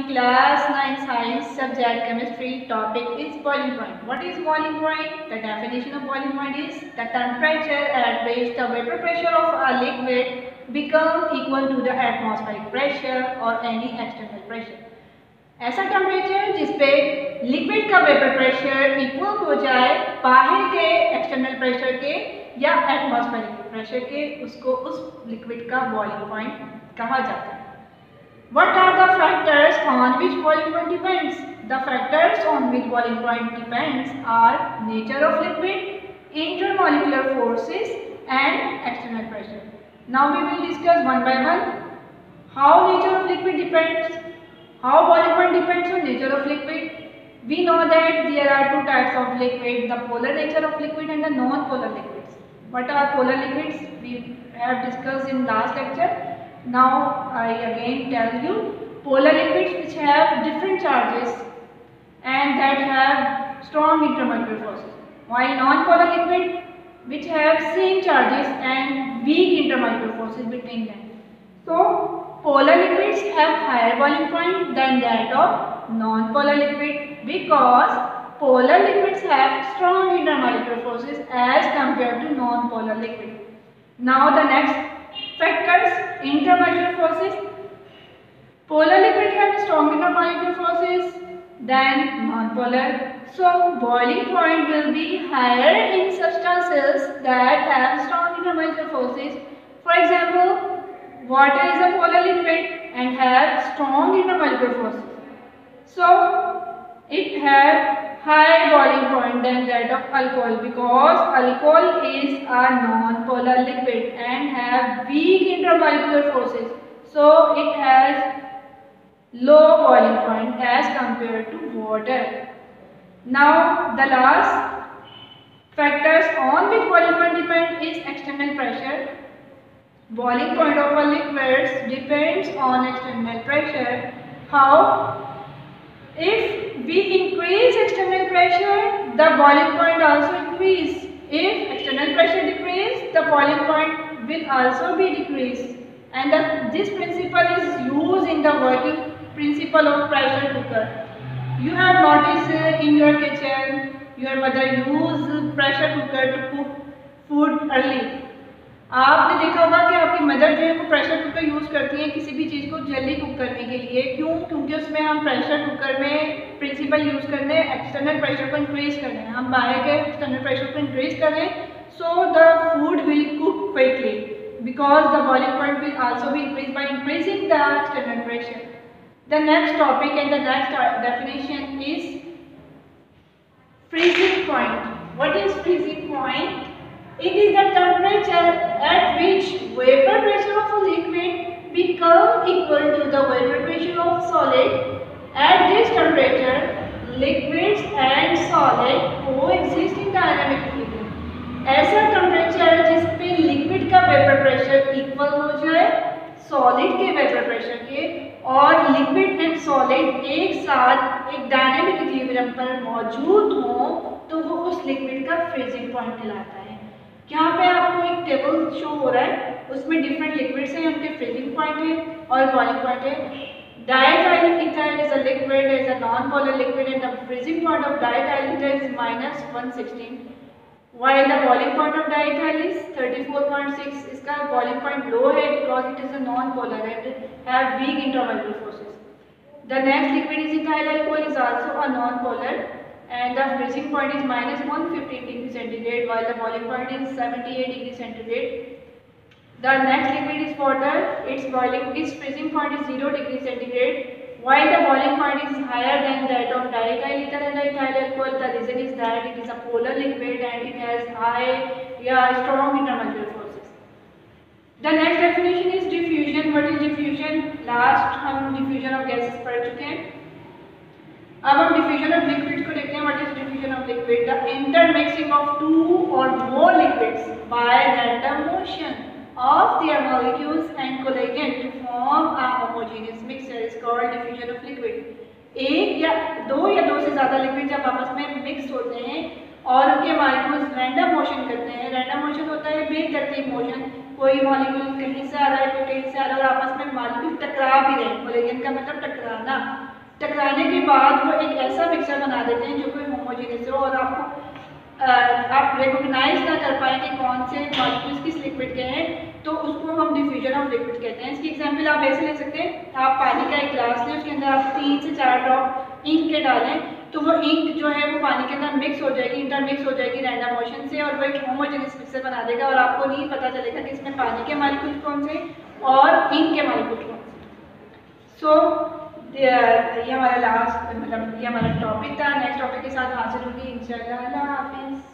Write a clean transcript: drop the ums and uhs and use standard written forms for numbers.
class 9 science subject chemistry. Topic is boiling point. What is boiling point? The definition of boiling point is the temperature at which the vapor pressure of a liquid become equal to the atmospheric pressure or any external pressure. ऐसा temperature जिसपे liquid का vapour pressure equal हो जाए बाहर के external pressure के या atmospheric pressure के, उसको उस लिक्विड का बॉइलिंग पॉइंट कहा जाता है. What are the factors on which boiling point depends? The factors on which boiling point depends are nature of liquid, intermolecular forces and external pressure. Now we will discuss one by one how nature of liquid depends, how boiling point depends on nature of liquid. We know that there are two types of liquid, the polar nature of liquid and the non-polar liquids. What are polar liquids? We have discussed in last lecture. Now I again tell you, polar liquids which have different charges and that have strong intermolecular forces, while non-polar liquid which have same charges and weak intermolecular forces between them. So polar liquids have higher boiling point than that of non-polar liquid because polar liquids have strong intermolecular forces as compared to non-polar liquid. Now the next factors, intermolecular forces. Polar liquid have strong intermolecular forces than non-polar. So boiling point will be higher in substances that have strong intermolecular forces. For example, water is a polar liquid and have strong intermolecular forces. So it has high boiling point than that of alcohol because alcohol is a non-polar liquid and have weak intermolecular forces. So it has low boiling point as compared to water. Now the last factors on which boiling point depend is external pressure. Boiling point of a liquid depends on external pressure. How? If we increase external pressure, the boiling point also increase. If external pressure decrease, the boiling point will also be decreased. And this principle is used in the working principle of pressure cooker. You have noticed in your kitchen, your mother use pressure cooker to cook food early. आपने देखा होगा कि आपकी mother जो है वो pressure cooker use करती हैं किसी भी चीज़ को जल्दी कुक करने के लिए. क्यों? क्योंकि उसमें हम प्रेशर कुकर में प्रिंसिपल यूज़ कर रहे हैं एक्सटर्नल प्रेशर को इंक्रीज कर रहे हैं, हम बाहर के एक्सटर्नल प्रेशर को इंक्रीज कर रहे हैं. So the food will cook quickly because the boiling point will also be increase by increasing the external pressure. The next topic and the next definition is freezing point. What is freezing point? It is the temperature at which vapor pressure of a liquid become equal to the vapor pressure of solid. At this temperature, liquids and solid coexist in dynamic equilibrium. ऐसा temperature जिस पे liquid का vapour pressure equal हो जाए solid के vapour pressure के और liquid and solid एक साथ एक डायनामिक इक्विलिब्रियम पर मौजूद हो तो वो उस लिक्विड का फ्रीजिंग पॉइंट कहलाता है. यहाँ पे आपको एक टेबल शो हो रहा है, उसमें डिफरेंट लिक्विड्स हैं, उनके फ्रीजिंग पॉइंट है और बॉइलिंग पॉइंट है. Diethyl ethyl is a liquid, is a non polar liquid and the freezing point of diethyl ethyl is -116 while the boiling point of diethyl is 34.6. इसका boiling point low है because it is a non-polar and have weak intermolecular forces. The next liquid is ethyl alcohol is also a non-polar and the freezing point is -115 degrees centigrade while the boiling point is 78 degrees centigrade. The next liquid is water. Its freezing point is 0 degrees centigrade. While the boiling point is higher than that of diethyl ether and ethyl alcohol, the reason is that it is a polar liquid and it has strong intermolecular forces. The next definition is diffusion. What is diffusion? Last हम diffusion of gases पढ़ चुके हैं. अब हम diffusion of liquids को देखते हैं. What is diffusion of liquid? The intermixing of two or more liquids by random motion of their molecules and collagen to form a homogeneous mixture is called diffusion of liquid. एक या दो से ज़्यादा liquid जब आपस में mix होते हैं और उनके मॉलिक्यूल्स रैंडम मोशन करते हैं. रैंडम मोशन होता है बेतरतीब मोशन, कोई मॉलिक्यूल कहीं से आ रहा है कोई कहीं से आ रहा है और आपस में मॉलिक्यूल टकरा भी रहे हैं. कोलेजन का मतलब टकराना. टकराने के बाद वो एक ऐसा मिक्सचर बना देते हैं जो कोई होमोजीनियस हो और आपको आप रिकॉग्नाइज ना कर पाए कि कौन से मॉलिक्यूल्स किस लिक्विड के हैं, तो उसको हम डिफ्यूजन ऑफ लिक्विड कहते हैं। इसकी एग्जांपल आप ऐसे ले सकते हैं, आप पानी का एक ग्लास लें, उसके अंदर आप 3 से 4 ड्रॉप इंक के डालें, तो वो इंक जो है वो पानी के अंदर मिक्स हो जाएगी, इंटरमिक्स हो जाएगी रैंडम मोशन से, और वो एक होमोजेनियस मिक्सचर बना देगा और आपको नहीं पता चलेगा कि इसमें पानी के मॉलिक्यूल कौन से और इंक के मॉलिक्यूल कौन से। सो ये हमारा लास्ट मतलब ये हमारा टॉपिक था। नेक्स्ट टॉपिक के साथ हाजिर होगी इंशाल्लाह। अल्लाह हाफिज़।